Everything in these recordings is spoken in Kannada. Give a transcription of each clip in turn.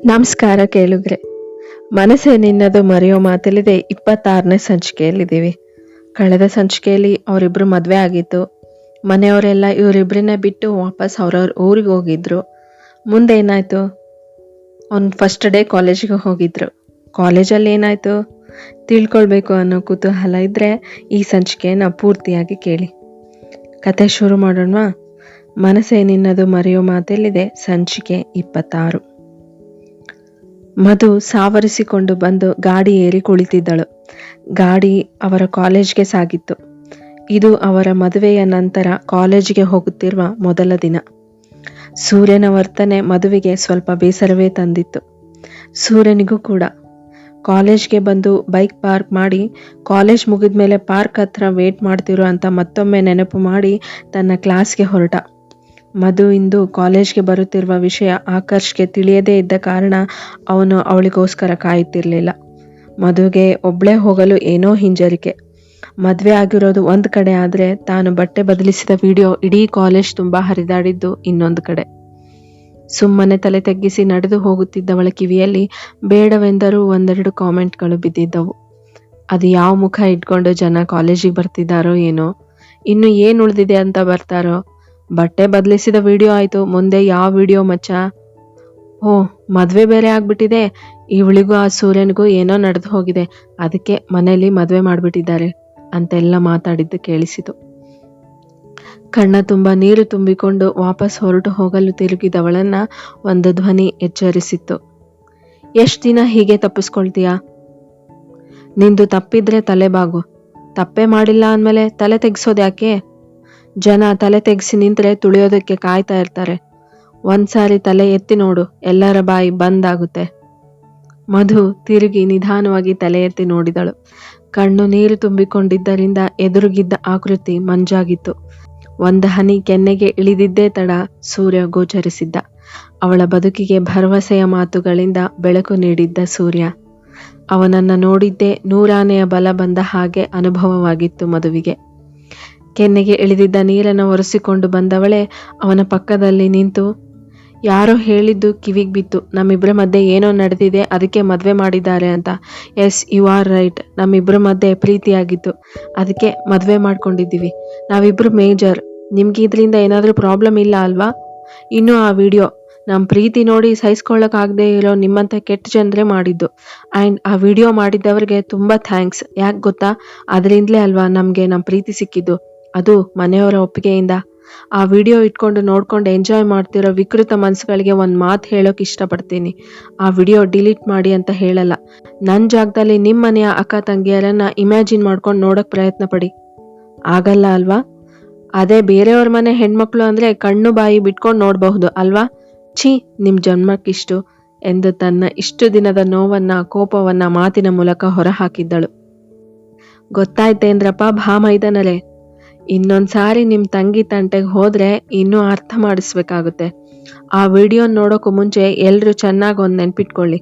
ನಮಸ್ಕಾರ ಕೇಳುಗ್ರೆ. ಮನಸ್ಸೇ ನಿನ್ನದು ಮರೆಯೋ ಮಾತಲ್ಲಿದೆ 26ನೇ ಸಂಚಿಕೆಯಲ್ಲಿದ್ದೀವಿ. ಕಳೆದ ಸಂಚಿಕೆಯಲ್ಲಿ ಅವರಿಬ್ರು ಮದುವೆ ಆಗಿತ್ತು. ಮನೆಯವರೆಲ್ಲ ಇವರಿಬ್ಬರನ್ನೇ ಬಿಟ್ಟು ವಾಪಸ್ ಅವ್ರವ್ರ ಊರಿಗೆ ಹೋಗಿದ್ರು. ಮುಂದೆ ಏನಾಯಿತು? ಅವ್ನು ಫಸ್ಟ್ ಡೇ ಕಾಲೇಜಿಗೆ ಹೋಗಿದ್ರು. ಕಾಲೇಜಲ್ಲಿ ಏನಾಯಿತು ತಿಳ್ಕೊಳ್ಬೇಕು ಅನ್ನೋ ಕುತೂಹಲ ಇದ್ದರೆ ಈ ಸಂಚಿಕೆಯನ್ನು ಪೂರ್ತಿಯಾಗಿ ಕೇಳಿ. ಕತೆ ಶುರು ಮಾಡೋಣ. ಮನಸ್ಸೇ ನಿನ್ನದು ಮರೆಯೋ ಮಾತಲ್ಲಿದೆ ಸಂಚಿಕೆ 26. ಮಧು ಸಾವರಿಸಿಕೊಂಡು ಬಂದು ಗಾಡಿ ಏರಿ ಕುಳಿತಿದ್ದಳು. ಗಾಡಿ ಅವರ ಕಾಲೇಜ್ಗೆ ಸಾಗಿತ್ತು. ಇದು ಅವರ ಮದುವೆಯ ನಂತರ ಕಾಲೇಜಿಗೆ ಹೋಗುತ್ತಿರುವ ಮೊದಲ ದಿನ. ಸೂರ್ಯನ ವರ್ತನೆ ಮಧುವಿಗೆ ಸ್ವಲ್ಪ ಬೇಸರವೇ ತಂದಿತ್ತು. ಸೂರ್ಯನಿಗೂ ಕೂಡ. ಕಾಲೇಜ್ಗೆ ಬಂದು ಬೈಕ್ ಪಾರ್ಕ್ ಮಾಡಿ ಕಾಲೇಜ್ ಮುಗಿದ ಮೇಲೆ ಪಾರ್ಕ್ ಹತ್ರ ವೇಟ್ ಮಾಡ್ತಿರೋ ಅಂತ ಮತ್ತೊಮ್ಮೆ ನೆನಪು ಮಾಡಿ ತನ್ನ ಕ್ಲಾಸ್ಗೆ ಹೊರಟ. ಮಧು ಇಂದು ಕಾಲೇಜ್ಗೆ ಬರುತ್ತಿರುವ ವಿಷಯ ಆಕರ್ಷ್ಗೆ ತಿಳಿಯದೇ ಇದ್ದ ಕಾರಣ ಅವನು ಅವಳಿಗೋಸ್ಕರ ಕಾಯುತ್ತಿರಲಿಲ್ಲ. ಮಧುಗೆ ಒಬ್ಬಳೇ ಹೋಗಲು ಏನೋ ಹಿಂಜರಿಕೆ. ಮದುವೆ ಆಗಿರೋದು ಒಂದು ಕಡೆ ಆದರೆ ತಾನು ಬಟ್ಟೆ ಬದಲಿಸಿದ ವಿಡಿಯೋ ಇಡೀ ಕಾಲೇಜ್ ತುಂಬ ಹರಿದಾಡಿದ್ದು ಇನ್ನೊಂದು ಕಡೆ. ಸುಮ್ಮನೆ ತಲೆ ತಗ್ಗಿಸಿ ನಡೆದು ಹೋಗುತ್ತಿದ್ದವಳ ಕಿವಿಯಲ್ಲಿ ಬೇಡವೆಂದರೂ ಒಂದೆರಡು ಕಾಮೆಂಟ್ಗಳು ಬಿದ್ದಿದ್ದವು. ಅದು ಯಾವ ಮುಖ ಇಟ್ಕೊಂಡು ಜನ ಕಾಲೇಜಿಗೆ ಬರ್ತಿದ್ದಾರೋ ಏನೋ, ಇನ್ನು ಏನು ಉಳಿದಿದೆ ಅಂತ ಬರ್ತಾರೋ. ಬಟ್ಟೆ ಬದಲಿಸಿದ ವಿಡಿಯೋ ಆಯಿತು, ಮುಂದೆ ಯಾವ ವಿಡಿಯೋ ಮಚ್ಚ? ಓ, ಮದುವೆ ಬೇರೆ ಆಗ್ಬಿಟ್ಟಿದೆ. ಇವಳಿಗೂ ಆ ಸೂರ್ಯನಿಗೂ ಏನೋ ನಡೆದು ಹೋಗಿದೆ, ಅದಕ್ಕೆ ಮನೆಯಲ್ಲಿ ಮದುವೆ ಮಾಡಿಬಿಟ್ಟಿದ್ದಾರೆ ಅಂತೆಲ್ಲ ಮಾತಾಡಿದ್ದು ಕೇಳಿಸಿತು. ಕಣ್ಣ ತುಂಬ ನೀರು ತುಂಬಿಕೊಂಡು ವಾಪಸ್ ಹೊರಟು ಹೋಗಲು ತಿರುಗಿದವಳನ್ನ ಒಂದು ಧ್ವನಿ ಎಚ್ಚರಿಸಿತ್ತು. ಎಷ್ಟು ದಿನ ಹೀಗೆ ತಪ್ಪಿಸ್ಕೊಳ್ತೀಯಾ? ನಿಂದು ತಪ್ಪಿದ್ರೆ ತಲೆಬಾಗು. ತಪ್ಪೇ ಮಾಡಿಲ್ಲ ಅಂದಮೇಲೆ ತಲೆ ತೆಗ್ಸೋದು ಯಾಕೆ? ಜನ ತಲೆ ತೆಗೆಸಿ ನಿಂತರೆ ತುಳಿಯೋದಕ್ಕೆ ಕಾಯ್ತಾ ಇರ್ತಾರೆ. ಒಂದ್ಸಾರಿ ತಲೆ ಎತ್ತಿ ನೋಡು, ಎಲ್ಲರ ಬಾಯಿ ಬಂದಾಗುತ್ತೆ. ಮಧು ತಿರುಗಿ ನಿಧಾನವಾಗಿ ತಲೆ ಎತ್ತಿ ನೋಡಿದಳು. ಕಣ್ಣು ನೀರು ತುಂಬಿಕೊಂಡಿದ್ದರಿಂದ ಎದುರುಗಿದ್ದ ಆಕೃತಿ ಮಂಜಾಗಿತ್ತು. ಒಂದು ಹನಿ ಕೆನ್ನೆಗೆ ಇಳಿದಿದ್ದೇ ತಡ ಸೂರ್ಯ ಗೋಚರಿಸಿದ್ದ. ಅವಳ ಬದುಕಿಗೆ ಭರವಸೆಯ ಮಾತುಗಳಿಂದ ಬೆಳಕು ನೀಡಿದ್ದ ಸೂರ್ಯ. ಅವನನ್ನು ನೋಡಿದ್ದೇ ನೂರಾನೆಯ ಬಲ ಬಂದ ಹಾಗೆ ಅನುಭವವಾಗಿತ್ತು ಮಧುವಿಗೆ. ಕೆನ್ನೆಗೆ ಇಳಿದಿದ್ದ ನೀರನ್ನು ಒರೆಸಿಕೊಂಡು ಬಂದವಳೆ ಅವನ ಪಕ್ಕದಲ್ಲಿ ನಿಂತು, ಯಾರೋ ಹೇಳಿದ್ದು ಕಿವಿಗೆ ಬಿತ್ತು, ನಮ್ಮಿಬ್ಬರ ಮಧ್ಯೆ ಏನೋ ನಡೆದಿದೆ, ಅದಕ್ಕೆ ಮದುವೆ ಮಾಡಿದ್ದಾರೆ ಅಂತ. Yes, you are right. ನಮ್ಮಿಬ್ಬರ ಮಧ್ಯೆ ಪ್ರೀತಿಯಾಗಿತ್ತು, ಅದಕ್ಕೆ ಮದುವೆ ಮಾಡ್ಕೊಂಡಿದ್ದೀವಿ. ನಾವಿಬ್ಬರು ಮೇಜರ್. ನಿಮ್ಗೆ ಇದರಿಂದ ಏನಾದರೂ ಪ್ರಾಬ್ಲಮ್ ಇಲ್ಲ ಅಲ್ವಾ? ಇನ್ನು ಆ ವಿಡಿಯೋ ನಮ್ಮ ಪ್ರೀತಿ ನೋಡಿ ಸಹಿಸ್ಕೊಳ್ಳೋಕ್ಕಾಗದೇ ಇರೋ ನಿಮ್ಮಂಥ ಕೆಟ್ಟ ಜನರೇ ಮಾಡಿದ್ದು. ಆ್ಯಂಡ್ ಆ ವಿಡಿಯೋ ಮಾಡಿದ್ದವ್ರಿಗೆ ತುಂಬ ಥ್ಯಾಂಕ್ಸ್. ಯಾಕೆ ಗೊತ್ತಾ? ಅದರಿಂದಲೇ ಅಲ್ವಾ ನಮಗೆ ನಮ್ಮ ಪ್ರೀತಿ ಸಿಕ್ಕಿದ್ದು, ಅದು ಮನೆಯವರ ಒಪ್ಪಿಗೆಯಿಂದ. ಆ ವಿಡಿಯೋ ಇಟ್ಕೊಂಡು ನೋಡ್ಕೊಂಡು ಎಂಜಾಯ್ ಮಾಡ್ತಿರೋ ವಿಕೃತ ಮನಸ್ಸುಗಳಿಗೆ ಒಂದು ಮಾತು ಹೇಳೋಕೆ ಇಷ್ಟಪಡ್ತೀನಿ. ಆ ವಿಡಿಯೋ ಡಿಲೀಟ್ ಮಾಡಿ ಅಂತ ಹೇಳಲ್ಲ. ನನ್ನ ಜಾಗದಲ್ಲಿ ನಿಮ್ಮ ಮನೆಯ ಅಕ್ಕ ತಂಗಿಯರನ್ನು ಇಮ್ಯಾಜಿನ್ ಮಾಡ್ಕೊಂಡು ನೋಡೋಕೆ ಪ್ರಯತ್ನ ಪಡಿ. ಆಗಲ್ಲ ಅಲ್ವಾ? ಅದೇ ಬೇರೆಯವ್ರ ಮನೆ ಹೆಣ್ಮಕ್ಳು ಅಂದರೆ ಕಣ್ಣು ಬಾಯಿ ಬಿಟ್ಕೊಂಡು ನೋಡಬಹುದು ಅಲ್ವಾ? ಛೀ, ನಿಮ್ಮ ಜನ್ಮಕ್ಕಿಷ್ಟು ಎಂದು ತನ್ನ ಇಷ್ಟು ದಿನದ ನೋವನ್ನು ಕೋಪವನ್ನು ಮಾತಿನ ಮೂಲಕ ಹೊರಹಾಕಿದ್ದಳು. ಗೊತ್ತಾಯ್ತೇಂದ್ರಪ್ಪ ಭಾಮೈದನರೇ, ಇನ್ನೊಂದ್ಸಾರಿ ನಿಮ್ಮ ತಂಗಿ ತಂಟೆಗೆ ಹೋದರೆ ಇನ್ನೂ ಅರ್ಥ ಮಾಡಿಸ್ಬೇಕಾಗುತ್ತೆ. ಆ ವಿಡಿಯೋ ನೋಡೋಕ್ಕೂ ಮುಂಚೆ ಎಲ್ಲರೂ ಚೆನ್ನಾಗಿ ಒಂದು ನೆನ್ಪಿಟ್ಕೊಳ್ಳಿ,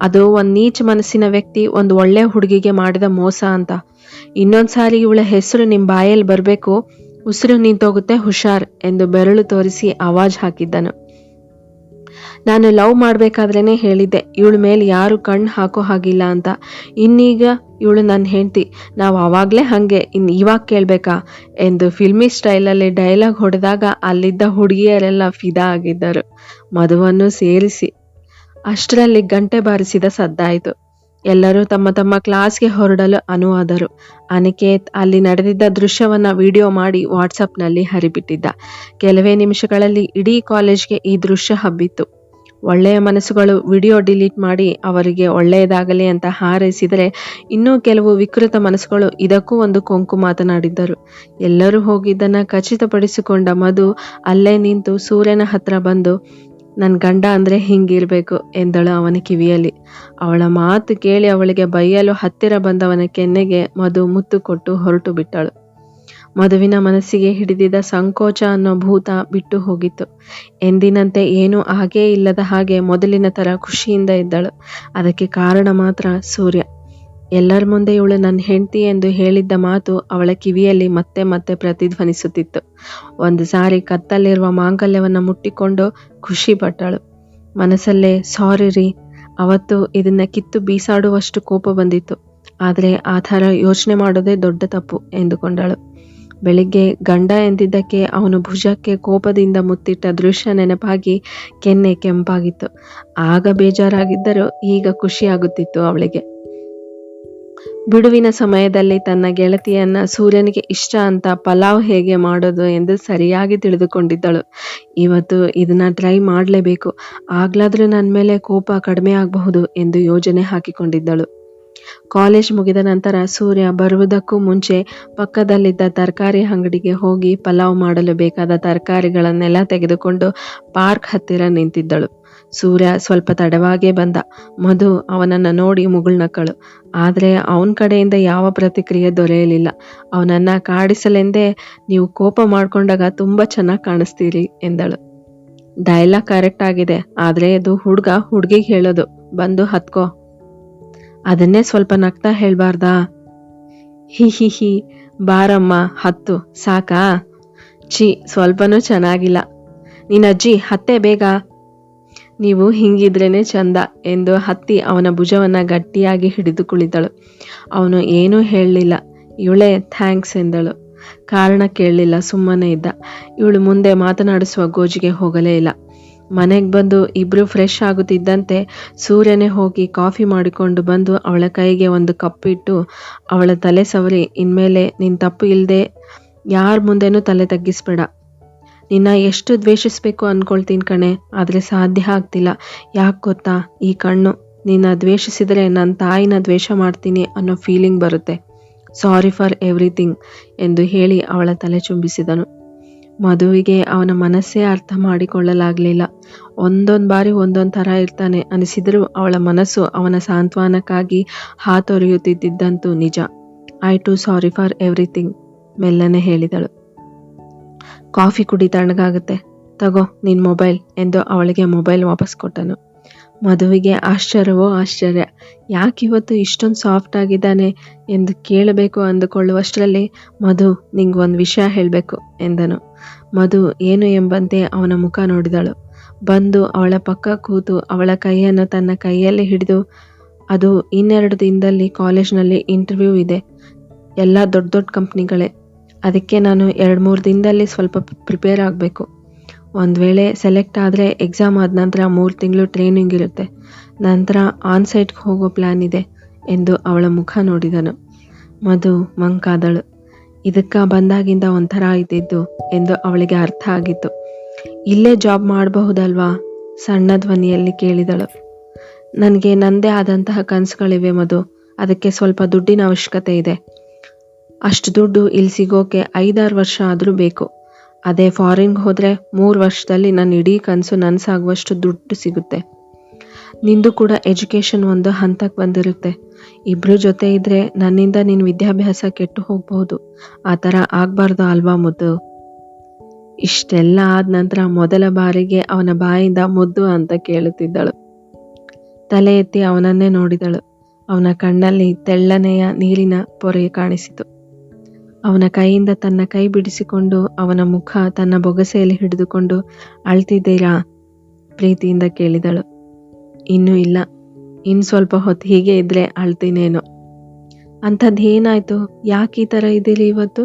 ಅದು ಒಂದು ನೀಚ ಮನಸ್ಸಿನ ವ್ಯಕ್ತಿ ಒಂದು ಒಳ್ಳೆ ಹುಡುಗಿಗೆ ಮಾಡಿದ ಮೋಸ ಅಂತ. ಇನ್ನೊಂದ್ಸಾರಿ ಇವಳ ಹೆಸರು ನಿಮ್ಮ ಬಾಯಲ್ಲಿ ಬರಬೇಕು, ಉಸಿರು ನಿಂತೋಗುತ್ತೆ, ಹುಷಾರ್ ಎಂದು ಬೆರಳು ತೋರಿಸಿ ಆವಾಜ್ ಹಾಕಿದ್ದನು. ನಾನು ಲವ್ ಮಾಡಬೇಕಾದ್ರೇ ಹೇಳಿದ್ದೆ, ಇವಳ ಮೇಲೆ ಯಾರು ಕಣ್ಣು ಹಾಕೋ ಹಾಗಿಲ್ಲ ಅಂತ. ಇನ್ನೀಗ ಇವಳು ನನ್ನ ಹೆಂಡತಿ, ನಾವು ಆವಾಗಲೇ ಹಾಗೆ, ಇನ್ನು ಇವಾಗ ಕೇಳಬೇಕಾ ಎಂದು ಫಿಲ್ಮಿ ಸ್ಟೈಲಲ್ಲಿ ಡೈಲಾಗ್ ಹೊಡೆದಾಗ ಅಲ್ಲಿದ್ದ ಹುಡುಗಿಯರೆಲ್ಲ ಫಿದಾ ಆಗಿದ್ದರು, ಮಧುವನ್ನು ಸೇರಿಸಿ. ಅಷ್ಟರಲ್ಲಿ ಗಂಟೆ ಬಾರಿಸಿದ ಸದ್ದಾಯಿತು. ಎಲ್ಲರೂ ತಮ್ಮ ತಮ್ಮ ಕ್ಲಾಸ್ಗೆ ಹೊರಡಲು ಅನುವಾದರು. ಅನಿಕೇತ್ ಅಲ್ಲಿ ನಡೆದಿದ್ದ ದೃಶ್ಯವನ್ನು ವಿಡಿಯೋ ಮಾಡಿ ವಾಟ್ಸಪ್ನಲ್ಲಿ ಹರಿಬಿಟ್ಟಿದ್ದ. ಕೆಲವೇ ನಿಮಿಷಗಳಲ್ಲಿ ಇಡೀ ಕಾಲೇಜ್ಗೆ ಈ ದೃಶ್ಯ ಹಬ್ಬಿತ್ತು. ಒಳ್ಳೆಯ ಮನಸ್ಸುಗಳು ವಿಡಿಯೋ ಡಿಲೀಟ್ ಮಾಡಿ ಅವರಿಗೆ ಒಳ್ಳೆಯದಾಗಲಿ ಅಂತ ಹಾರೈಸಿದರೆ, ಇನ್ನೂ ಕೆಲವು ವಿಕೃತ ಮನಸ್ಸುಗಳು ಇದಕ್ಕೂ ಒಂದು ಕೊಂಕು ಮಾತನಾಡಿದ್ದರು. ಎಲ್ಲರೂ ಹೋಗಿದ್ದನ್ನು ಖಚಿತಪಡಿಸಿಕೊಂಡ ಮಧು ಅಲ್ಲೇ ನಿಂತು ಸೂರ್ಯನ ಹತ್ರ ಬಂದು, ನನ್ನ ಗಂಡ ಅಂದರೆ ಹಿಂಗಿರಬೇಕು ಎಂದಳು ಅವನ ಕಿವಿಯಲ್ಲಿ. ಅವಳ ಮಾತು ಕೇಳಿ ಅವಳಿಗೆ ಬೈಯಲು ಹತ್ತಿರ ಬಂದವನ ಕೆನ್ನೆಗೆ ಮಧು ಮುತ್ತು ಕೊಟ್ಟು ಹೊರಟು ಬಿಟ್ಟಳು. ಮಧುವಿನ ಮನಸ್ಸಿಗೆ ಹಿಡಿದಿದ್ದ ಸಂಕೋಚ ಅನ್ನೋ ಭೂತ ಬಿಟ್ಟು ಹೋಗಿತ್ತು. ಎಂದಿನಂತೆ ಏನೂ ಆಗೇ ಇಲ್ಲದ ಹಾಗೆ ಮೊದಲಿನ ಥರ ಖುಷಿಯಿಂದ ಇದ್ದಳು. ಅದಕ್ಕೆ ಕಾರಣ ಮಾತ್ರ ಸೂರ್ಯ. ಎಲ್ಲರ ಮುಂದೆ ಇವಳು ನನ್ನ ಹೆಂಡತಿ ಎಂದು ಹೇಳಿದ್ದ ಮಾತು ಅವಳ ಕಿವಿಯಲ್ಲಿ ಮತ್ತೆ ಮತ್ತೆ ಪ್ರತಿಧ್ವನಿಸುತ್ತಿತ್ತು. ಒಂದು ಸಾರಿ ಕತ್ತಲ್ಲಿರುವ ಮಾಂಗಲ್ಯವನ್ನು ಮುಟ್ಟಿಕೊಂಡು ಖುಷಿ ಪಟ್ಟಳು. ಮನಸ್ಸಲ್ಲೇ ಸಾರಿ ರೀ, ಅವತ್ತು ಇದನ್ನ ಕಿತ್ತು ಬೀಸಾಡುವಷ್ಟು ಕೋಪ ಬಂದಿತ್ತು. ಆದರೆ ಆ ಥರ ಯೋಚನೆ ಮಾಡೋದೇ ದೊಡ್ಡ ತಪ್ಪು ಎಂದುಕೊಂಡಳು. ಬೆಳಿಗ್ಗೆ ಗಂಡ ಎಂದಿದ್ದಕ್ಕೆ ಅವನು ಭುಜಕ್ಕೆ ಕೋಪದಿಂದ ಮುತ್ತಿಟ್ಟ ದೃಶ್ಯ ನೆನಪಾಗಿ ಕೆನ್ನೆ ಕೆಂಪಾಗಿತ್ತು. ಆಗ ಬೇಜಾರಾಗಿದ್ದರೂ ಈಗ ಖುಷಿಯಾಗುತ್ತಿತ್ತು ಅವಳಿಗೆ. ಬಿಡುವಿನ ಸಮಯದಲ್ಲಿ ತನ್ನ ಗೆಳತಿಯನ್ನ ಸೂರ್ಯನಿಗೆ ಇಷ್ಟ ಅಂತ ಪಲಾವ್ ಹೇಗೆ ಮಾಡೋದು ಎಂದು ಸರಿಯಾಗಿ ತಿಳಿದುಕೊಂಡಿದ್ದಳು. ಇವತ್ತು ಇದನ್ನ ಟ್ರೈ ಮಾಡಲೇಬೇಕು, ಆಗ್ಲಾದ್ರೂ ನನ್ನ ಮೇಲೆ ಕೋಪ ಕಡಿಮೆ ಆಗಬಹುದು ಎಂದು ಯೋಜನೆ ಹಾಕಿಕೊಂಡಿದ್ದಳು. ಕಾಲೇಜ್ ಮುಗಿದ ನಂತರ ಸೂರ್ಯ ಬರುವುದಕ್ಕೂ ಮುಂಚೆ ಪಕ್ಕದಲ್ಲಿದ್ದ ತರಕಾರಿ ಅಂಗಡಿಗೆ ಹೋಗಿ ಪಲಾವ್ ಮಾಡಲು ಬೇಕಾದ ತರಕಾರಿಗಳನ್ನೆಲ್ಲ ತೆಗೆದುಕೊಂಡು ಪಾರ್ಕ್ ಹತ್ತಿರ ನಿಂತಿದ್ದಳು. ಸೂರ್ಯ ಸ್ವಲ್ಪ ತಡವಾಗೇ ಬಂದ. ಮಧು ಅವನನ್ನು ನೋಡಿ ಮುಗುಳ್ನಕ್ಕಳು. ಆದರೆ ಅವನ ಕಡೆಯಿಂದ ಯಾವ ಪ್ರತಿಕ್ರಿಯೆ ದೊರೆಯಲಿಲ್ಲ. ಅವನನ್ನ ಕಾಡಿಸಲೆಂದೇ, ನೀವು ಕೋಪ ಮಾಡ್ಕೊಂಡಾಗ ತುಂಬ ಚೆನ್ನಾಗಿ ಕಾಣಿಸ್ತೀರಿ ಎಂದಳು. ಡೈಲಾಗ್ ಕರೆಕ್ಟ್ ಆಗಿದೆ, ಆದರೆ ಇದು ಹುಡುಗಿಗೆ ಹೇಳೋದು, ಬಂದು ಹತ್ಕೋ. ಅದನ್ನೇ ಸ್ವಲ್ಪ ನಗ್ತಾ ಹೇಳ್ಬಾರ್ದಾ? ಹಿ ಬಾರಮ್ಮ ಹತ್ತು, ಸಾಕಾ? ಸ್ವಲ್ಪನೂ ಚೆನ್ನಾಗಿಲ್ಲ. ನಿನ್ನ ಅಜ್ಜಿ ಹತ್ತೆ ಬೇಗ. ನೀವು ಹಿಂಗಿದ್ರೇನೆ ಚಂದ ಎಂದು ಹತ್ತಿ ಅವನ ಭುಜವನ್ನ ಗಟ್ಟಿಯಾಗಿ ಹಿಡಿದು ಕುಳಿತಳು. ಅವನು ಏನೂ ಹೇಳಲಿಲ್ಲ. ಇವಳೇ ಥ್ಯಾಂಕ್ಸ್ ಎಂದಳು. ಕಾರಣ ಕೇಳಲಿಲ್ಲ, ಸುಮ್ಮನೆ ಇದ್ದ. ಇವಳು ಮುಂದೆ ಮಾತನಾಡಿಸುವ ಗೋಜಿಗೆ ಹೋಗಲೇ ಇಲ್ಲ. ಮನೆಗೆ ಬಂದು ಇಬ್ರು ಫ್ರೆಶ್ ಆಗುತ್ತಿದ್ದಂತೆ ಸೂರ್ಯನೇ ಹೋಗಿ ಕಾಫಿ ಮಾಡಿಕೊಂಡು ಬಂದು ಅವಳ ಕೈಗೆ ಒಂದು ಕಪ್ ಇಟ್ಟು ಅವಳ ತಲೆ ಸವರಿ, ಇನ್ಮೇಲೆ ನಿನ್ನ ತಪ್ಪು ಇಲ್ಲದೆ ಯಾರ ಮುಂದೆನೂ ತಲೆ ತಗ್ಗಿಸ್ಬೇಡ. ನಿನ್ನ ಎಷ್ಟು ದ್ವೇಷಿಸ್ಬೇಕು ಅಂದ್ಕೊಳ್ತೀನಿ ಕಣೆ, ಆದರೆ ಸಾಧ್ಯ ಆಗ್ತಿಲ್ಲ. ಯಾಕೆ ಗೊತ್ತಾ? ಈ ಕಣ್ಣು. ನಿನ್ನ ದ್ವೇಷಿಸಿದರೆ ನನ್ನ ತಾಯಿನ ದ್ವೇಷ ಮಾಡ್ತೀನಿ ಅನ್ನೋ ಫೀಲಿಂಗ್ ಬರುತ್ತೆ. ಸಾರಿ ಫಾರ್ ಎವ್ರಿಥಿಂಗ್ ಎಂದು ಹೇಳಿ ಅವಳ ತಲೆ ಚುಂಬಿಸಿದನು. ಮಧುವಿಗೆ ಅವನ ಮನಸ್ಸೇ ಅರ್ಥ ಮಾಡಿಕೊಳ್ಳಲಾಗಲಿಲ್ಲ. ಒಂದೊಂದು ಬಾರಿ ಒಂದೊಂದು ಥರ ಇರ್ತಾನೆ ಅನಿಸಿದರೂ ಅವಳ ಮನಸ್ಸು ಅವನ ಸಾಂತ್ವನಕ್ಕಾಗಿ ಹಾತೊರೆಯುತ್ತಿದ್ದಂತೂ ನಿಜ. I too sorry for everything ಮೆಲ್ಲನೆ ಹೇಳಿದಳು. ಕಾಫಿ ಕುಡಿ, ತಣ್ಣಗಾಗುತ್ತೆ. ತಗೋ ನಿನ್ನ ಮೊಬೈಲ್ ಎಂದು ಅವಳಿಗೆ ಮೊಬೈಲ್ ವಾಪಸ್ ಕೊಟ್ಟನು. ಮಧುವಿಗೆ ಆಶ್ಚರ್ಯವೋ ಆಶ್ಚರ್ಯ. ಯಾಕಿವತ್ತು ಇಷ್ಟೊಂದು ಸಾಫ್ಟ್ ಆಗಿದ್ದಾನೆ ಎಂದು ಕೇಳಬೇಕು ಅಂದುಕೊಳ್ಳುವಷ್ಟರಲ್ಲಿ, ಮಧು ನಿಂಗೆ ಒಂದು ವಿಷಯ ಹೇಳಬೇಕು ಎಂದನು. ಮಧು ಏನು ಎಂಬಂತೆ ಅವನ ಮುಖ ನೋಡಿದಳು. ಬಂದು ಅವಳ ಪಕ್ಕ ಕೂತು ಅವಳ ಕೈಯನ್ನು ತನ್ನ ಕೈಯಲ್ಲಿ ಹಿಡಿದು, ಅದು 2 ದಿನದಲ್ಲಿ ಕಾಲೇಜ್ನಲ್ಲಿ ಇಂಟರ್ವ್ಯೂ ಇದೆ. ಎಲ್ಲ ದೊಡ್ಡ ದೊಡ್ಡ ಕಂಪ್ನಿಗಳೇ. ಅದಕ್ಕೆ ನಾನು 2-3 ದಿನದಲ್ಲಿ ಸ್ವಲ್ಪ ಪ್ರಿಪೇರ್ ಆಗಬೇಕು. ಒಂದು ವೇಳೆ ಸೆಲೆಕ್ಟ್ ಆದರೆ ಎಕ್ಸಾಮ್ ಆದ ನಂತರ 3 ತಿಂಗಳು ಟ್ರೈನಿಂಗ್ ಇರುತ್ತೆ. ನಂತರ ಆನ್ಸೈಟ್ಗೆ ಹೋಗೋ ಪ್ಲ್ಯಾನ್ ಇದೆ ಎಂದು ಅವಳ ಮುಖ ನೋಡಿದನು. ಮಧು ಮಂಕಾದಳು. ಇದಕ್ಕೆ ಬಂದಾಗಿಂದ ಒಂಥರ ಇದ್ದಿದ್ದು ಎಂದು ಅವಳಿಗೆ ಅರ್ಥ ಆಗಿತ್ತು. ಇಲ್ಲೇ ಜಾಬ್ ಮಾಡಬಹುದಲ್ವಾ? ಸಣ್ಣ ಧ್ವನಿಯಲ್ಲಿ ಕೇಳಿದಳು. ನನಗೆ ನನ್ನದೇ ಆದಂತಹ ಕನಸುಗಳಿವೆ ಮಧು. ಅದಕ್ಕೆ ಸ್ವಲ್ಪ ದುಡ್ಡಿನ ಅವಶ್ಯಕತೆ ಇದೆ. ಅಷ್ಟು ದುಡ್ಡು ಇಲ್ಲಿ ಸಿಗೋಕೆ 5-6 ವರ್ಷ ಆದರೂ ಬೇಕು. ಅದೇ ಫಾರಿನ್ಗೆ ಹೋದರೆ 3 ವರ್ಷದಲ್ಲಿ ನನ್ನ ಇಡೀ ಕನಸು ನನಸಾಗುವಷ್ಟು ದುಡ್ಡು ಸಿಗುತ್ತೆ. ನಿಂದು ಕೂಡ ಎಜುಕೇಷನ್ ಒಂದು ಹಂತಕ್ಕೆ ಬಂದಿರುತ್ತೆ. ಇಬ್ಬರು ಜೊತೆ ಇದ್ದರೆ ನನ್ನಿಂದ ನಿನ್ನ ವಿದ್ಯಾಭ್ಯಾಸ ಕೆಟ್ಟು ಹೋಗಬಹುದು. ಆ ಥರ ಆಗಬಾರ್ದು ಅಲ್ವಾ ಮುದ್ದು? ಇಷ್ಟೆಲ್ಲ ಆದ ನಂತರ ಮೊದಲ ಬಾರಿಗೆ ಅವನ ಬಾಯಿಂದ ಮುದ್ದು ಅಂತ ಕೇಳುತ್ತಿದ್ದಳು. ತಲೆ ಎತ್ತಿ ಅವನನ್ನೇ ನೋಡಿದಳು. ಅವನ ಕಣ್ಣಲ್ಲಿ ತೆಳ್ಳನೆಯ ನೀರಿನ ಪೊರೆ ಕಾಣಿಸಿತು. ಅವನ ಕೈಯಿಂದ ತನ್ನ ಕೈ ಬಿಡಿಸಿಕೊಂಡು ಅವನ ಮುಖ ತನ್ನ ಬೊಗಸೆಯಲ್ಲಿ ಹಿಡಿದುಕೊಂಡು, ಅಳ್ತಿದ್ದೀರಾ ಪ್ರೀತಿಯಿಂದ ಕೇಳಿದಳು. ಇನ್ನೂ ಇಲ್ಲ, ಇನ್ನು ಸ್ವಲ್ಪ ಹೊತ್ತು ಹೀಗೆ ಇದ್ರೆ ಅಳ್ತೀನೇನೋ. ಅಂಥದ್ದು ಏನಾಯ್ತು? ಯಾಕೆ ಈ ಥರ ಇದ್ದೀರಿ ಇವತ್ತು?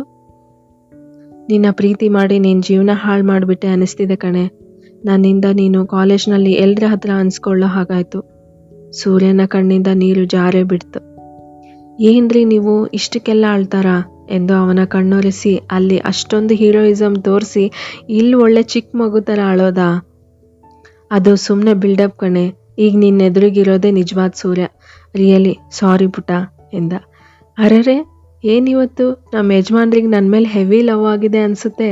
ನಿನ್ನ ಪ್ರೀತಿ ಮಾಡಿ ನಿನ್ನ ಜೀವನ ಹಾಳು ಮಾಡಿಬಿಟ್ಟೆ ಅನ್ನಿಸ್ತಿದೆ ಕಣೆ. ನನ್ನಿಂದ ನೀನು ಕಾಲೇಜ್ನಲ್ಲಿ ಎಲ್ಲರ ಹತ್ರ ಅನ್ಸ್ಕೊಳ್ಳೋ ಹಾಗಾಯ್ತು. ಸೂರ್ಯನ ಕಣ್ಣಿಂದ ನೀರು ಜಾರೇ ಬಿಡ್ತು. ಏನ್ರಿ ನೀವು ಇಷ್ಟಕ್ಕೆಲ್ಲ ಅಳ್ತಾರಾ ಎಂದು ಅವನ ಕಣ್ಣೊರೆಸಿ ಅಲ್ಲಿ ಅಷ್ಟೊಂದು ಹೀರೋಯಿಸಮ್ ತೋರಿಸಿ ಇಲ್ಲಿ ಒಳ್ಳೆ ಚಿಕ್ಕ ಮಗು ಥರ ಅಳೋದಾ? ಅದು ಸುಮ್ಮನೆ ಬಿಲ್ಡಪ್ ಕಣೆ. ಈಗ ನಿನ್ನ ಎದುರಿಗಿರೋದೇ ನಿಜವಾದ ಸೂರ್ಯ. ರಿಯಲಿ ಸಾರಿ ಪುಟ ಎಂದ. ಅರೆರೆ, ಏನಿವತ್ತು ನಮ್ಮ ಯಜಮಾನ್ರಿಗೆ ನನ್ನ ಮೇಲೆ ಹೆವಿ ಲವ್ ಆಗಿದೆ ಅನಿಸುತ್ತೆ.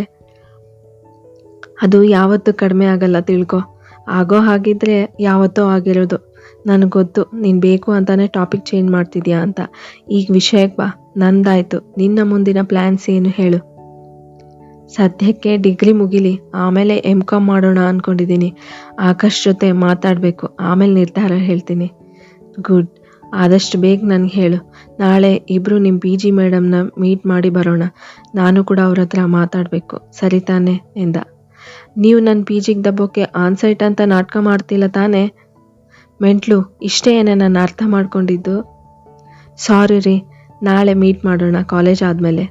ಅದು ಯಾವತ್ತೂ ಕಡಿಮೆ ಆಗಲ್ಲ ತಿಳ್ಕೊ. ಆಗೋ ಹಾಗಿದ್ರೆ ಯಾವತ್ತೋ ಆಗಿರೋದು. ನನಗೆ ಗೊತ್ತು ನೀನು ಬೇಕು ಅಂತಾನೆ ಟಾಪಿಕ್ ಚೇಂಜ್ ಮಾಡ್ತಿದ್ಯಾ ಅಂತ. ಈಗ ವಿಷಯಕ್ಕೆ ಬಾ. ನಂದಾಯ್ತು. ನಿನ್ನ ಮುಂದಿನ ಪ್ಲ್ಯಾನ್ಸ್ ಏನು ಹೇಳು? ಸದ್ಯಕ್ಕೆ ಡಿಗ್ರಿ ಮುಗಿಲಿ, ಆಮೇಲೆ M.Com ಮಾಡೋಣ ಅಂದ್ಕೊಂಡಿದ್ದೀನಿ. ಆಕಾಶ್ ಜೊತೆ ಮಾತಾಡಬೇಕು, ಆಮೇಲೆ ನಿರ್ಧಾರ ಹೇಳ್ತೀನಿ. ಗುಡ್. ಆದಷ್ಟು ಬೇಗ ನನಗೆ ಹೇಳು. ನಾಳೆ ಇಬ್ಬರು ನಿಮ್ಮ PG ಮೇಡಮ್ನ ಮೀಟ್ ಮಾಡಿ ಬರೋಣ. ನಾನು ಕೂಡ ಅವ್ರ ಹತ್ರ ಮಾತಾಡಬೇಕು, ಸರಿ ತಾನೆ ಎಂದ. ನೀವು ನನ್ನ PGಗೆ ದಬ್ಬೋಕ್ಕೆ ಆನ್ಸೈಟ್ ಅಂತ ನಾಟಕ ಮಾಡ್ತಿಲ್ಲ ತಾನೇ? ಮೆಂಟ್ಲು ಇಷ್ಟೇ ಏನೇ ನಾನು ಅರ್ಥ ಮಾಡ್ಕೊಂಡಿದ್ದು. ಸಾರಿ ರೀ, ನಾಳೆ ಮೀಟ್ ಮಾಡೋಣ ಕಾಲೇಜ್ ಆದಮೇಲೆ.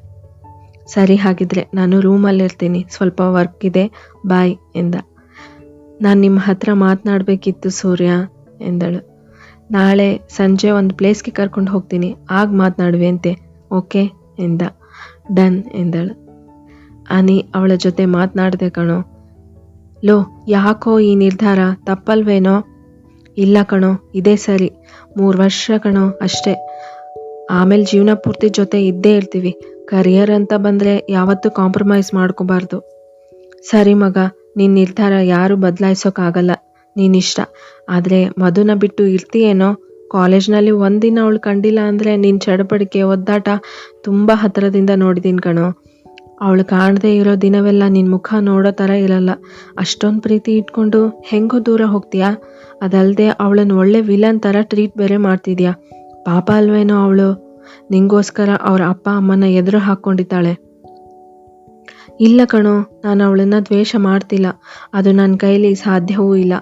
ಸರಿ, ಹಾಗಿದ್ರೆ ನಾನು ರೂಮಲ್ಲಿರ್ತೀನಿ, ಸ್ವಲ್ಪ ವರ್ಕ್ ಇದೆ, ಬಾಯ್ ಎಂದ. ನಾನು ನಿಮ್ಮ ಹತ್ರ ಮಾತನಾಡಬೇಕಿತ್ತು ಸೂರ್ಯ ಎಂದಳು. ನಾಳೆ ಸಂಜೆ ಒಂದು ಪ್ಲೇಸ್ಗೆ ಕರ್ಕೊಂಡು ಹೋಗ್ತೀನಿ, ಆಗ ಮಾತನಾಡುವೆಂತೆ, ಓಕೆ ಎಂದ. ಡನ್ ಎಂದಳು. ಅನಿ ಅವಳ ಜೊತೆ ಮಾತನಾಡಿದೆ ಕಣೋ. ಲೋ, ಯಾಕೋ ಈ ನಿರ್ಧಾರ, ತಪ್ಪಲ್ವೇನೋ? ಇಲ್ಲ ಕಣೋ, ಇದೇ ಸರಿ. 3 ವರ್ಷ ಕಣೋ ಅಷ್ಟೇ, ಆಮೇಲೆ ಜೀವನ ಪೂರ್ತಿ ಜೊತೆ ಇದ್ದೇ ಇರ್ತೀವಿ. ಕರಿಯರ್ ಅಂತ ಬಂದರೆ ಯಾವತ್ತೂ ಕಾಂಪ್ರಮೈಸ್ ಮಾಡ್ಕೋಬಾರ್ದು. ಸರಿ ಮಗ, ನಿನ್ನ ನಿರ್ಧಾರ ಯಾರೂ ಬದಲಾಯಿಸೋಕ್ಕಾಗಲ್ಲ, ನೀನಿಷ್ಟ. ಆದರೆ ಮಧುನ ಬಿಟ್ಟು ಇರ್ತೀಯೇನೋ? ಕಾಲೇಜ್ನಲ್ಲಿ ಒಂದಿನ ಅವಳು ಕಂಡಿಲ್ಲ ಅಂದರೆ ನಿನ್ನ ಚಡಪಡಿಕೆ ಒದ್ದಾಟ ತುಂಬ ಹತ್ತಿರದಿಂದ ನೋಡಿದ್ದೀನಿ ಕಣೋ. ಅವಳು ಕಾಣದೇ ಇರೋ ದಿನವೆಲ್ಲ ನಿನ್ನ ಮುಖ ನೋಡೋ ಥರ ಇರಲ್ಲ. ಅಷ್ಟೊಂದು ಪ್ರೀತಿ ಇಟ್ಕೊಂಡು ಹೆಂಗೋ ದೂರ ಹೋಗ್ತೀಯಾ? ಅದಲ್ಲದೆ ಅವಳನ್ನು ಒಳ್ಳೆ ವಿಲನ್ ಥರ ಟ್ರೀಟ್ ಬೇರೆ ಮಾಡ್ತಿದ್ಯಾ. ಪಾಪ ಅಲ್ವೇನೋ ಅವಳು, ನಿಂಗೋಸ್ಕರ ಅವ್ರ ಅಪ್ಪ ಅಮ್ಮನ ಎದುರು ಹಾಕ್ಕೊಂಡಿದ್ದಾಳೆ. ಇಲ್ಲ ಕಣೋ, ನಾನು ಅವಳನ್ನು ದ್ವೇಷ ಮಾಡ್ತಿಲ್ಲ, ಅದು ನನ್ನ ಕೈಲಿ ಸಾಧ್ಯವೂ ಇಲ್ಲ.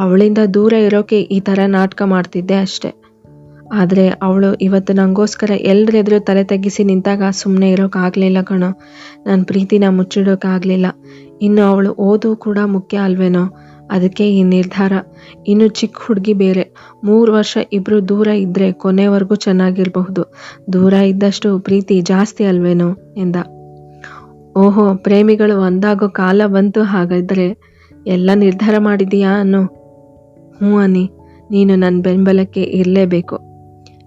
ಅವಳಿಂದ ದೂರ ಇರೋಕೆ ಈ ಥರ ನಾಟಕ ಮಾಡ್ತಿದ್ದೆ ಅಷ್ಟೆ. ಆದರೆ ಅವಳು ಇವತ್ತು ನನಗೋಸ್ಕರ ಎಲ್ಲರೆದುರು ತಲೆ ತಗ್ಗಿಸಿ ನಿಂತಾಗ ಸುಮ್ಮನೆ ಇರೋಕ್ಕಾಗಲಿಲ್ಲ ಕಣೋ. ನನ್ನ ಪ್ರೀತಿನ ಮುಚ್ಚಿಡೋಕ್ಕಾಗಲಿಲ್ಲ. ಇನ್ನು ಅವಳು ಓದು ಕೂಡ ಮುಖ್ಯ ಅಲ್ವೇನೋ, ಅದಕ್ಕೆ ಈ ನಿರ್ಧಾರ. ಇನ್ನು ಚಿಕ್ಕ ಹುಡುಗಿ ಬೇರೆ, 3 ವರ್ಷ ಇಬ್ಬರು ದೂರ ಇದ್ದರೆ ಕೊನೆವರೆಗೂ ಚೆನ್ನಾಗಿರಬಹುದು. ದೂರ ಇದ್ದಷ್ಟು ಪ್ರೀತಿ ಜಾಸ್ತಿ ಅಲ್ವೇನೋ ಎಂದ. ಓಹೋ, ಪ್ರೇಮಿಗಳು ಒಂದಾಗೋ ಕಾಲ ಬಂತು ಹಾಗಾದರೆ. ಎಲ್ಲ ನಿರ್ಧಾರ ಮಾಡಿದೀಯಾ ಅನ್ನೋ? ಹ್ಞೂ ಅನಿ, ನೀನು ನನ್ನ ಬೆಂಬಲಕ್ಕೆ ಇರಲೇಬೇಕು.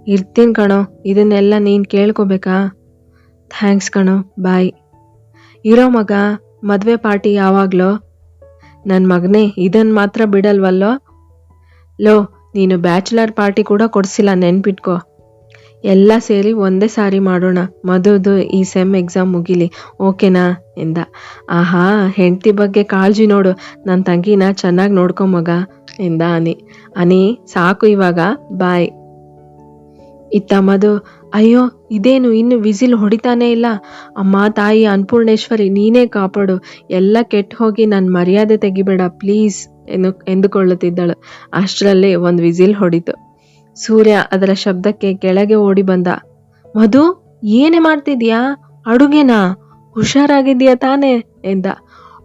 ಇರ್ತೀನಿ ಕಣೋ, ಇದನ್ನೆಲ್ಲ ನೀನು ಕೇಳ್ಕೋಬೇಕಾ? ಥ್ಯಾಂಕ್ಸ್ ಕಣೋ, ಬಾಯ್. ಇರೋ ಮಗ, ಮದುವೆ ಪಾರ್ಟಿ ಯಾವಾಗಲೋ? ನನ್ನ ಮಗನೇ, ಇದನ್ನು ಮಾತ್ರ ಬಿಡಲ್ವಲ್ಲೋ? ಲೋ, ನೀನು ಬ್ಯಾಚುಲರ್ ಪಾರ್ಟಿ ಕೂಡ ಕೊಡಿಸಿಲ್ಲ, ನೆನ್ಪಿಟ್ಕೋ. ಎಲ್ಲ ಸೇರಿ ಒಂದೇ ಸಾರಿ ಮಾಡೋಣ, ಮದುದು ಈ ಸೆಮ್ ಎಕ್ಸಾಮ್ ಮುಗಿಲಿ, ಓಕೆನಾ ಎಂದ. ಆಹಾ, ಹೆಂಡತಿ ಬಗ್ಗೆ ಕಾಳಜಿ ನೋಡು, ನನ್ನ ತಂಗಿನ ಚೆನ್ನಾಗಿ ನೋಡ್ಕೊ ಮಗ ಎಂದ ಅನಿ. ಅನಿ, ಸಾಕು ಇವಾಗ, ಬಾಯ್. ಇತ್ತ ಮಧು, ಅಯ್ಯೋ ಇದೇನು ಇನ್ನು ವಿಸಿಲ್ ಹೊಡಿತಾನೇ ಇಲ್ಲ. ಅಮ್ಮ ತಾಯಿ ಅನ್ನಪೂರ್ಣೇಶ್ವರಿ, ನೀನೇ ಕಾಪಾಡು, ಎಲ್ಲ ಕೆಟ್ಟು ಹೋಗಿ ನನ್ನ ಮರ್ಯಾದೆ ತೆಗಿಬೇಡ ಪ್ಲೀಸ್ ಎಂದುಕೊಳ್ಳುತ್ತಿದ್ದಳು. ಅಷ್ಟರಲ್ಲಿ ಒಂದು ವಿಸಿಲ್ ಹೊಡಿತು. ಸೂರ್ಯ ಅದರ ಶಬ್ದಕ್ಕೆ ಕೆಳಗೆ ಓಡಿ ಬಂದ. ಮಧು, ಏನೇ ಮಾಡ್ತಿದ್ಯಾ? ಅಡುಗೆನಾ? ಹುಷಾರಾಗಿದ್ಯಾ ತಾನೇ ಎಂದ.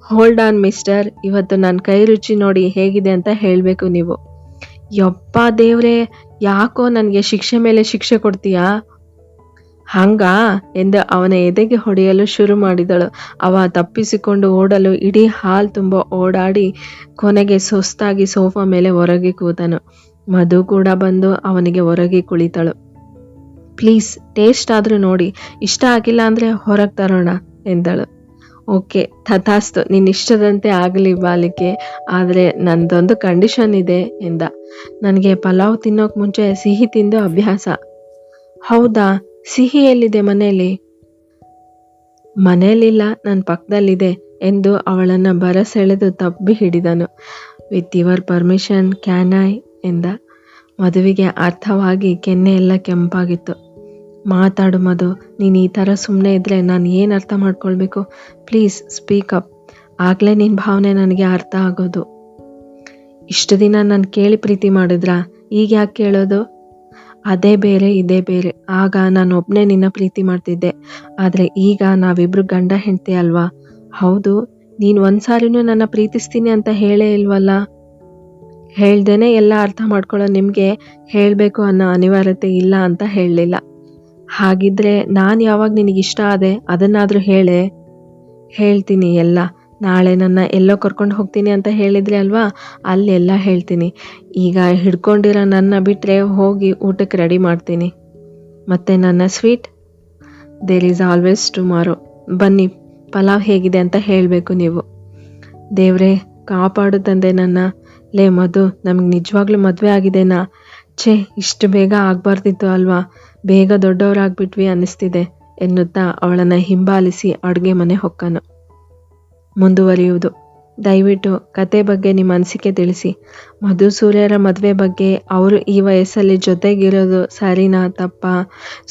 ಹೋಲ್ಡ್ ಆನ್ ಮಿಸ್ಟರ್, ಇವತ್ತು ನನ್ನ ಕೈ ರುಚಿ ನೋಡಿ ಹೇಗಿದೆ ಅಂತ ಹೇಳಬೇಕು ನೀವು. ಯಪ್ಪ ದೇವ್ರೆ, ಯಾಕೋ ನನಗೆ ಶಿಕ್ಷೆ ಮೇಲೆ ಶಿಕ್ಷೆ ಕೊಡ್ತೀಯಾ? ಹಂಗಾ ಎಂದು ಅವನ ಎದೆಗೆ ಹೊಡೆಯಲು ಶುರು ಮಾಡಿದಳು. ಅವ ತಪ್ಪಿಸಿಕೊಂಡು ಓಡಲು ಇಡೀ ಹಾಲ್ ತುಂಬ ಓಡಾಡಿ ಕೊನೆಗೆ ಸುಸ್ತಾಗಿ ಸೋಫಾ ಮೇಲೆ ಹೊರಗೆ ಕೂತನು. ಮಧು ಕೂಡ ಬಂದು ಅವನಿಗೆ ಹೊರಗೆ ಕುಳಿತಳು. ಪ್ಲೀಸ್ ಟೇಸ್ಟ್ ಆದರೂ ನೋಡಿ, ಇಷ್ಟ ಆಗಿಲ್ಲ ಅಂದರೆ ಹೊರಗೆ ತರೋಣ ಎಂದಳು. ಓಕೆ, ತಥಾಸ್ತು, ನಿನ್ನಿಷ್ಟದಂತೆ ಆಗಲಿ ಬಾಲಿಕೆ, ಆದರೆ ನಂದೊಂದು ಕಂಡೀಷನ್ ಇದೆ ಎಂದ. ನನಗೆ ಪಲಾವ್ ತಿನ್ನೋಕೆ ಮುಂಚೆ ಸಿಹಿ ತಿಂದು ಅಭ್ಯಾಸ. ಹೌದಾ? ಸಿಹಿ ಎಲ್ಲಿದೆ ಮನೆಯಲ್ಲಿ? ಮನೆಯಲ್ಲಿಲ್ಲ, ನನ್ನ ಪಕ್ಕದಲ್ಲಿದೆ ಎಂದು ಅವಳನ್ನು ಬರಸೆಳೆದು ತಬ್ಬಿ ಹಿಡಿದನು. With your permission can I ಎಂದ. ಮಧುವಿಗೆ ಅರ್ಥವಾಗಿ ಕೆನ್ನೆ ಎಲ್ಲ ಕೆಂಪಾಗಿತ್ತು. ಮಾತಾಡು ಮಧು, ನೀನು ಈ ಥರ ಸುಮ್ಮನೆ ಇದ್ದರೆ ನಾನು ಏನು ಅರ್ಥ ಮಾಡ್ಕೊಳ್ಬೇಕು? ಪ್ಲೀಸ್ ಸ್ಪೀಕ್ ಅಪ್, ಆಗಲೇ ನಿನ್ನ ಭಾವನೆ ನನಗೆ ಅರ್ಥ ಆಗೋದು. ಇಷ್ಟು ದಿನ ನಾನು ಕೇಳಿ ಪ್ರೀತಿ ಮಾಡಿದ್ರಾ? ಈಗ ಯಾಕೆ ಕೇಳೋದು? ಅದೇ ಬೇರೆ ಇದೇ ಬೇರೆ. ಆಗ ನಾನು ಒಬ್ಬನೇ ನಿನ್ನ ಪ್ರೀತಿ ಮಾಡ್ತಿದ್ದೆ, ಆದರೆ ಈಗ ನಾವಿಬ್ರು ಗಂಡ ಹೆಂಡ್ತಿ ಅಲ್ವಾ? ಹೌದು, ನೀನು ಒಂದ್ಸಾರಿನೂ ನನ್ನ ಪ್ರೀತಿಸ್ತೀನಿ ಅಂತ ಹೇಳೇ ಇಲ್ವಲ್ಲ. ಹೇಳ್ದೇನೆ ಎಲ್ಲ ಅರ್ಥ ಮಾಡ್ಕೊಳ್ಳೋ ನಿಮಗೆ ಹೇಳಬೇಕು ಅನ್ನೋ ಅನಿವಾರ್ಯತೆ ಇಲ್ಲ ಅಂತ ಹೇಳಲಿಲ್ಲ. ಹಾಗಿದ್ರೆ ನಾನು ಯಾವಾಗ ನಿನಗಿಷ್ಟ ಆದೆ ಅದನ್ನಾದರೂ ಹೇಳೆ. ಹೇಳ್ತೀನಿ ಎಲ್ಲ. ನಾಳೆ ನನ್ನ ಎಲ್ಲೋ ಕರ್ಕೊಂಡು ಹೋಗ್ತೀನಿ ಅಂತ ಹೇಳಿದ್ರಿ ಅಲ್ವಾ, ಅಲ್ಲೆಲ್ಲ ಹೇಳ್ತೀನಿ. ಈಗ ಹಿಡ್ಕೊಂಡಿರೋ ನನ್ನ ಬಿಟ್ಟರೆ ಹೋಗಿ ಊಟಕ್ಕೆ ರೆಡಿ ಮಾಡ್ತೀನಿ. ಮತ್ತು ನನ್ನ sweet, there is always tomorrow. ಬನ್ನಿ, ಪಲಾವ್ ಹೇಗಿದೆ ಅಂತ ಹೇಳಬೇಕು ನೀವು. ದೇವ್ರೇ ಕಾಪಾಡು ತಂದೆ ನನ್ನ. ಲೇ ಮಧು, ನಮಗೆ ನಿಜವಾಗ್ಲೂ ಮದುವೆ ಆಗಿದೆನಾ? ಛೇ, ಇಷ್ಟು ಬೇಗ ಆಗಬಾರ್ದಿತ್ತು ಅಲ್ವಾ? ಬೇಗ ದೊಡ್ಡವರಾಗ್ಬಿಟ್ವಿ ಅನ್ನಿಸ್ತಿದೆ ಎನ್ನುತ್ತಾ ಅವಳನ್ನು ಹಿಂಬಾಲಿಸಿ ಅಡುಗೆ ಮನೆ ಹೊಕ್ಕನು. ಮುಂದುವರಿಯುವುದು. ದಯವಿಟ್ಟು ಕತೆ ಬಗ್ಗೆ ನಿಮ್ಮ ಅನಿಸಿಕೆ ತಿಳಿಸಿ. ಮಧು ಸೂರ್ಯರ ಮದುವೆ ಬಗ್ಗೆ ಅವರು ಈ ವಯಸ್ಸಲ್ಲಿ ಜೊತೆಗಿರೋದು ಸರಿನಾ ತಪ್ಪಾ?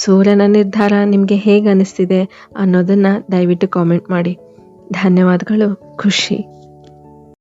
ಸೂರ್ಯನ ನಿರ್ಧಾರ ನಿಮಗೆ ಹೇಗೆ ಅನ್ನಿಸ್ತಿದೆ ಅನ್ನೋದನ್ನು ದಯವಿಟ್ಟು ಕಾಮೆಂಟ್ ಮಾಡಿ. ಧನ್ಯವಾದಗಳು. ಖುಷಿ.